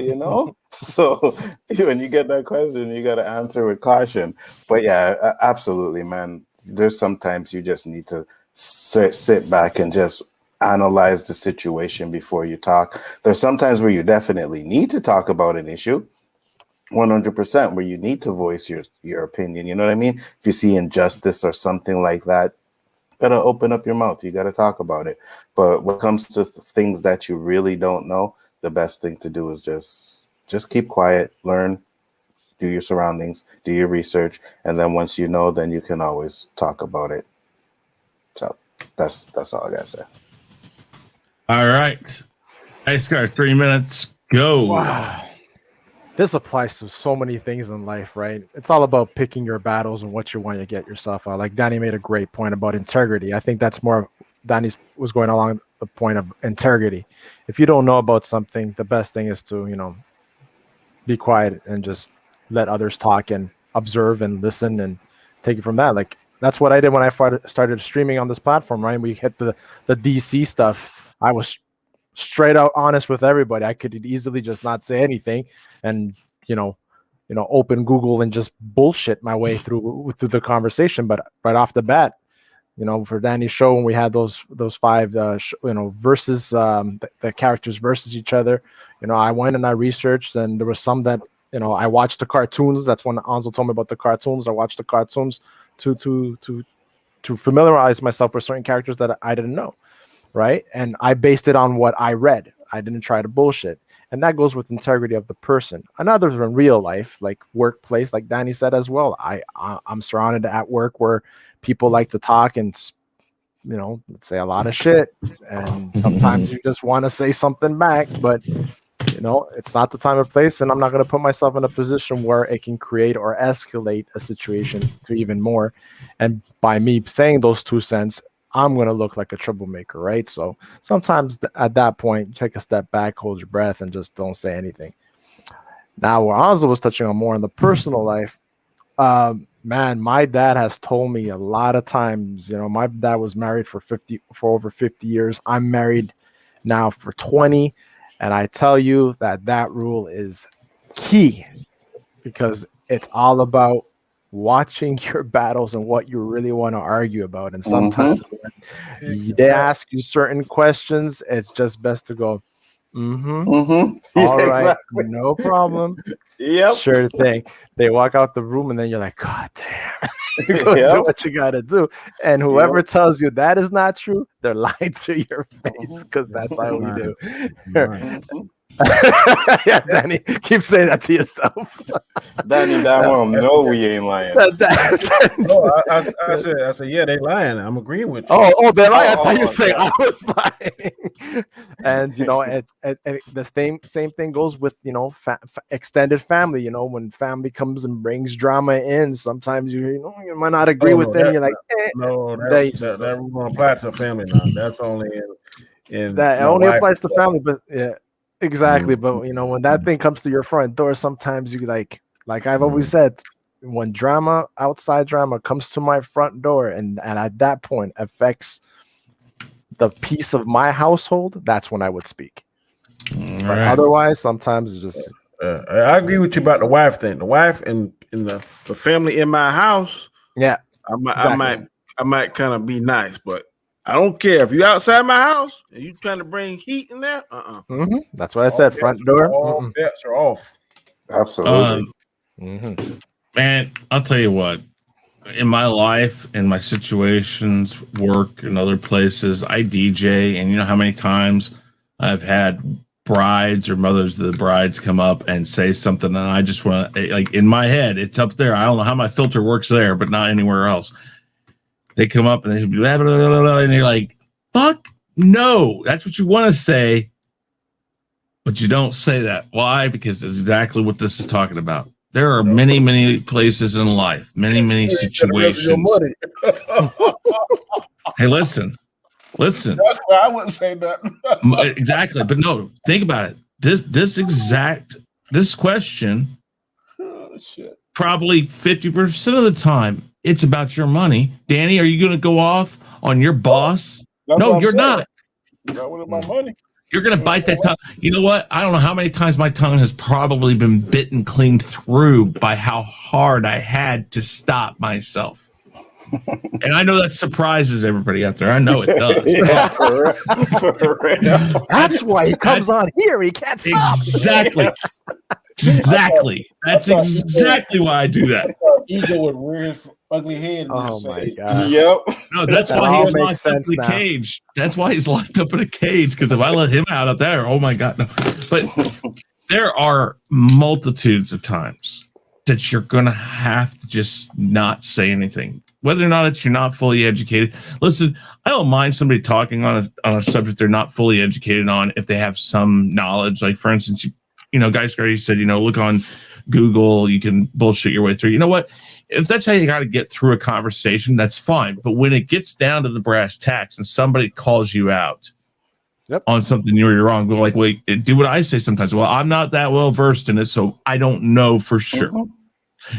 So when you get that question, you got to answer with caution. But yeah, absolutely, man. There's sometimes you just need to sit back and just analyze the situation before you talk. There's sometimes where you definitely need to talk about an issue. 100%, where you need to voice your opinion. You know what I mean? If you see injustice or something like that, you gotta open up your mouth. You gotta talk about it. But when it comes to things that you really don't know, the best thing to do is just keep quiet, learn, do your surroundings, do your research, and then once you know, then you can always talk about it. So that's all I gotta say. All right, Gaiskar, 3 minutes. Go. Wow. This applies to so many things in life, right? It's all about picking your battles and what you want to get yourself out. Like Danny made a great point about integrity. I think that's more Danny was going along the point of integrity. If you don't know about something, the best thing is to, be quiet and just let others talk and observe and listen and take it from that. Like that's what I did when I started streaming on this platform, right? We hit the DC stuff. I was straight out honest with everybody. I could easily just not say anything and open Google and just bullshit my way through the conversation. But right off the bat, for Danny's show, when we had those 5 versus the characters versus each other, I went and I researched, and there was some that I watched the cartoons. That's when Nzo told me about the cartoons. I watched the cartoons to familiarize myself with certain characters that I didn't know. Right. And I based it on what I read. I didn't try to bullshit. And that goes with integrity of the person. Another in real life, like workplace, like Danny said as well. I'm surrounded at work where people like to talk and, let's say a lot of shit. And sometimes you just want to say something back, but, it's not the time or place. And I'm not going to put myself in a position where it can create or escalate a situation to even more. And by me saying those 2 cents, I'm going to look like a troublemaker, right? So sometimes at that point, take a step back, hold your breath, and just don't say anything. Now, where Nzo was touching on more in the personal life, man, my dad has told me a lot of times, my dad was married for over 50 years. I'm married now for 20. And I tell you that rule is key, because it's all about watching your battles and what you really want to argue about. And sometimes when they ask you certain questions, it's just best to go, All right, exactly. no problem. Yep. Sure thing. They walk out the room, and then you're like, God damn. You go do what you gotta do. And whoever tells you that is not true, they're lying to your face, because that's how we do. Yeah, Danny, keep saying that to yourself. Danny, that one, no, we ain't lying. I said, yeah, they lying. I'm agreeing with you. Oh, they're lying. I thought you were saying I was lying. And you know, the same thing goes with, you know, extended family. You know, when family comes and brings drama in, sometimes you might not agree with them. You're like, that rule don't apply to family now. That's only in that only applies to family, but yeah. Exactly, but you know, when that thing comes to your front door, sometimes you like I've always said, when outside drama comes to my front door and at that point affects the peace of my household, that's when I would speak. But otherwise, sometimes it's just I agree with you about the wife thing. The wife and the family in my house. Yeah, I might kind of be nice, but I don't care if you outside my house and you trying to bring heat in there. That's what I said. Front door. All bets are off. Absolutely. Man, I'll tell you what. In my life, in my situations, work, and other places, I DJ, and you know how many times I've had brides or mothers of the brides come up and say something, and I just want to, like, in my head, it's up there. I don't know how my filter works there, but not anywhere else. They come up and they be blah, blah, blah, blah, and you're like, fuck no. That's what you want to say, but you don't say that. Why? Because it's exactly what this is talking about. There are many, many places in life, many situations. Hey, listen. That's why I wouldn't say that. Exactly. But no, think about it. This question, probably 50% of the time, it's about your money. Danny, are you going to go off on your boss? No, you're not. Not with my money. You're going to bite that tongue. You know what? I don't know how many times my tongue has probably been bitten clean through by how hard I had to stop myself. And I know that surprises everybody out there. I know it does. Yeah, for real. That's why he comes on here. He can't stop. Exactly. Exactly. That's exactly why I do that. Ego would rear his ugly head. Oh my God. Yep. No, that's why he's locked up in a cage. That's why he's locked up in a cage, because if I let him out up there, oh my God. No. But there are multitudes of times that you're going to have to just not say anything. Whether or not you're not fully educated. Listen, I don't mind somebody talking on a subject they're not fully educated on if they have some knowledge. Like, for instance, you know, Gaiskar, you said, you know, look on Google, you can bullshit your way through. You know what? If that's how you got to get through a conversation, that's fine. But when it gets down to the brass tacks and somebody calls you out on something you're wrong, go like, wait, do what I say sometimes. Well, I'm not that well versed in it, so I don't know for sure.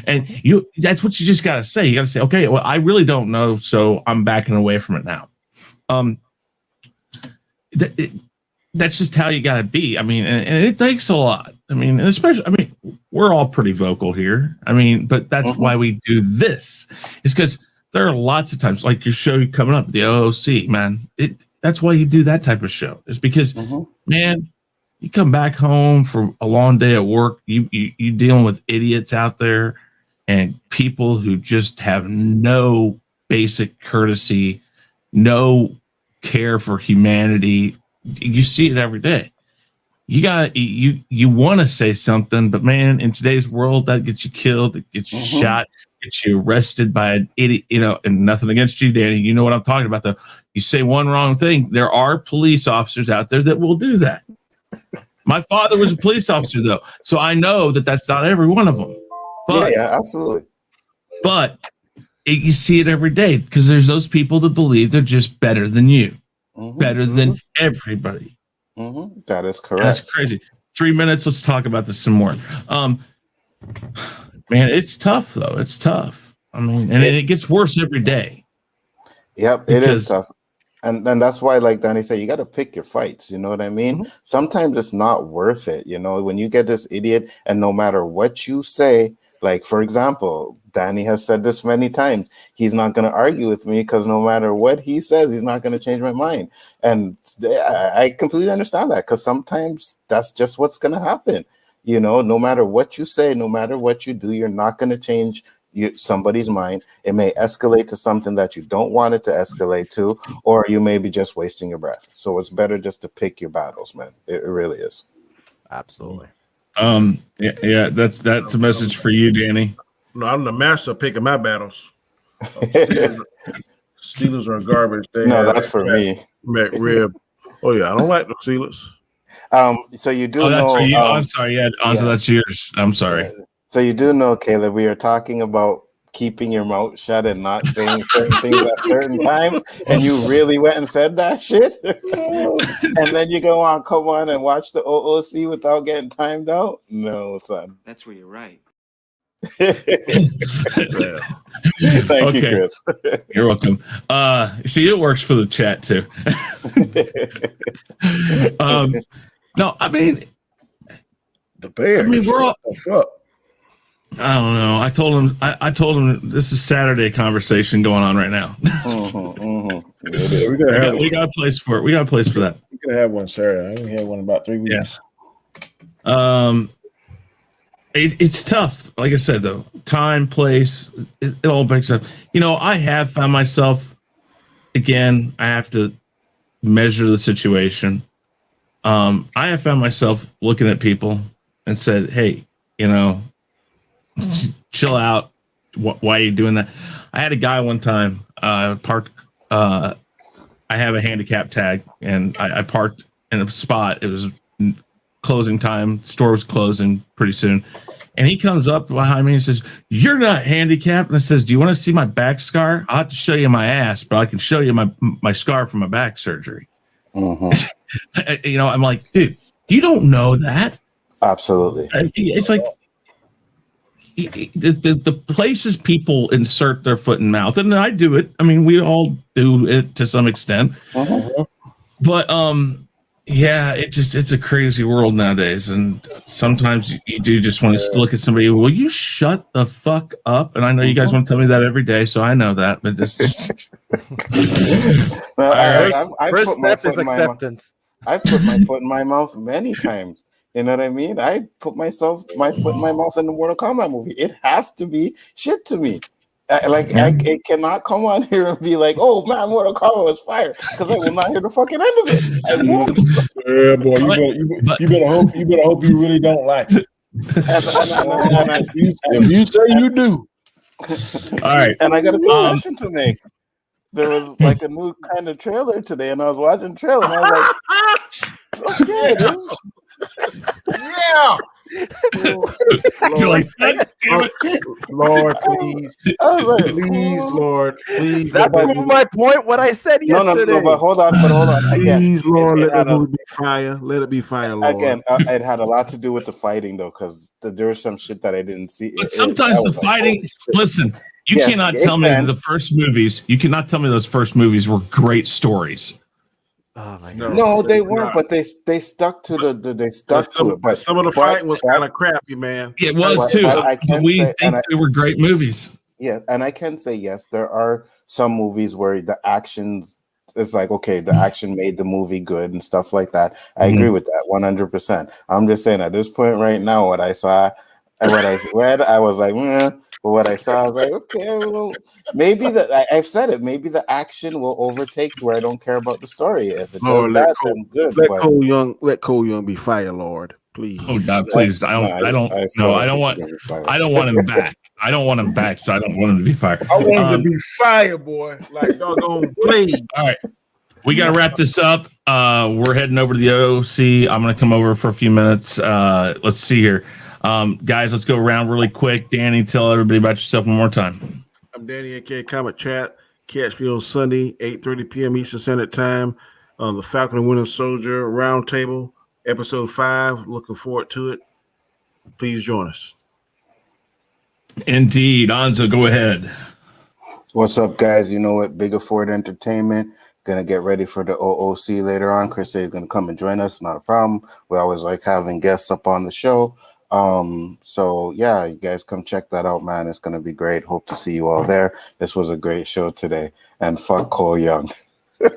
And that's what you just got to say. You got to say, okay, well, I really don't know, so I'm backing away from it now. That's just how you got to be. I mean, and it takes a lot. I mean, and especially, we're all pretty vocal here. I mean, but that's why we do this. It's because there are lots of times, like your show coming up, the OOC, man. That's why you do that type of show. It's because, man, you come back home from a long day at work. You dealing with idiots out there and people who just have no basic courtesy, no care for humanity. You see it every day. You want to say something, but man, in today's world, that gets you killed, it gets you shot, gets you arrested by an idiot, you know, and nothing against you, Danny. You know what I'm talking about, though. You say one wrong thing, there are police officers out there that will do that. My father was a police officer, though, so I know that that's not every one of them. But, yeah, absolutely. But you see it every day because there's those people that believe they're just better than you, better than everybody. That is correct. That's crazy. 3 minutes. Let's talk about this some more. Man, it's tough, though. It's tough. I mean, and it gets worse every day. Yep, it is tough. And that's why, like Danny said, you got to pick your fights. You know what I mean? Sometimes it's not worth it. You know, when you get this idiot and no matter what you say, Like, for example, Danny has said this many times. He's not going to argue with me because no matter what he says, he's not going to change my mind. And I completely understand that, because sometimes that's just what's going to happen. You know, no matter what you say, no matter what you do, you're not going to change somebody's mind. It may escalate to something that you don't want it to escalate to, or you may be just wasting your breath. So it's better just to pick your battles, man. It really is. Absolutely. Yeah, that's a message for you, Danny. No, I'm the master of picking my battles. Steelers are garbage. That's for me. McRib. Oh yeah, I don't like the Steelers. So you do know. That's for you. I'm sorry. Yeah, Anzo, that's yours. I'm sorry. So you do know, Caleb, we are talking about keeping your mouth shut and not saying certain things at certain times, and you really went and said that shit, and then you go on, come on and watch the OOC without getting timed out? No, son. That's where you're right. Thank you, Chris. You're welcome. See, it works for the chat too. No, I mean, the Bears. I mean, we're all. Fuck. I don't know. I told him this is Saturday conversation going on right now. We got a place for it. We got a place for that. We could have one Saturday. I only had one about 3 weeks. Yeah. It's tough. Like I said, though, time, place, it all breaks up. You know, I have found myself, again, I have to measure the situation. I have found myself looking at people and said, hey, you know, chill out. Why are you doing that? I had a guy one time parked. I have a handicap tag, and I parked in a spot. It was closing time. The store was closing pretty soon. And he comes up behind me and says, "You're not handicapped." And I says, "Do you want to see my back scar? I'll have to show you my ass, but I can show you my scar from my back surgery." Mm-hmm. You know, I'm like, dude, you don't know that. Absolutely. It's like the places people insert their foot in mouth, and I do it. I mean, we all do it to some extent. Mm-hmm. But yeah, it's a crazy world nowadays, and sometimes you do just want to look at somebody. Will you shut the fuck up? And I know you guys want to tell me that every day, so I know that. But it's just first step is acceptance. I've put my foot in my mouth many times. You know what I mean? I put my foot in my mouth in the Mortal Kombat movie. It has to be shit to me. I cannot come on here and be like, "Oh man, Mortal Kombat was fire," because I will not hear the fucking end of it. I won't. Yeah, boy, you better hope you really don't like it. If you say you do, all right. And I got a confession to make. There was like a new kind of trailer today, and I was watching the trailer, and I was like, "Okay, this." Yeah. Lord, please, please, Lord, please. That proved my point. What I said yesterday. No, but hold on. Please, Lord, let the movie be fire. Let it be fire, Lord. Again, it had a lot to do with the fighting, though, because there was some shit that I didn't see. But sometimes the fighting. Listen, you cannot tell me the first movies. You cannot tell me those first movies were great stories. Oh my God. No, they weren't, but they stuck to to it. But some of the fighting was kind of crappy, man. It was too. But we think they were great movies. Yeah, and I can say yes, there are some movies where the actions is like, okay, the action made the movie good and stuff like that. I agree with that 100%. I'm just saying at this point right now, what I saw and what I read, I was like, but what I saw, I was like, okay, well, maybe I've said it. Maybe the action will overtake where I don't care about the story. If it does that, then good. Let Cole Young be fire, Lord, please. Oh God, please! I don't want him back. I don't want him back, so I don't want him to be fired. I want him to be fire, boy, like doggone Blade. All right, we got to wrap this up. We're heading over to the OC. I'm going to come over for a few minutes. Let's see here. Guys, let's go around really quick. Danny, tell everybody about yourself one more time. I'm Danny, aka Comet Chat. Catch me on Sunday, 8:30 p.m. Eastern Standard Time on the Falcon and Winter Soldier Roundtable, episode 5. Looking forward to it. Please join us. Indeed. Anzo, go ahead. What's up, guys? You know what? Biggaford Entertainment. Gonna get ready for the OOC later on. Chris is gonna come and join us. Not a problem. We always like having guests up on the show. So yeah, you guys come check that out, man. It's gonna be great. Hope to see you all there. This was a great show today, and fuck Cole Young. All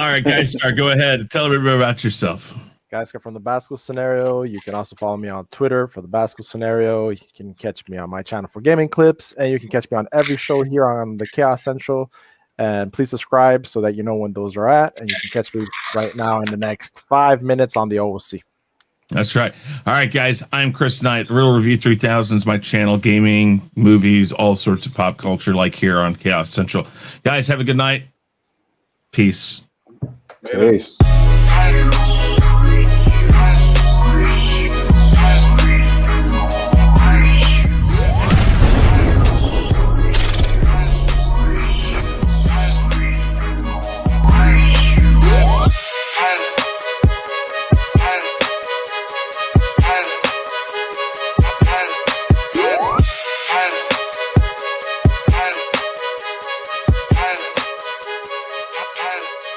right, Gaiskar, go ahead. Tell everybody about yourself. Gaiskar from the Basco Scenario. You can also follow me on Twitter for the Basco Scenario. You can catch me on my channel for gaming clips, and you can catch me on every show here on the Chaos Central. And please subscribe so that you know when those are at, and you can catch me right now in the next 5 minutes on the OOC. That's right. All right, guys. I'm Chris Knight. Real Review 3000 is my channel. Gaming, movies, all sorts of pop culture, like here on Chaos Central. Guys, have a good night. Peace. Peace.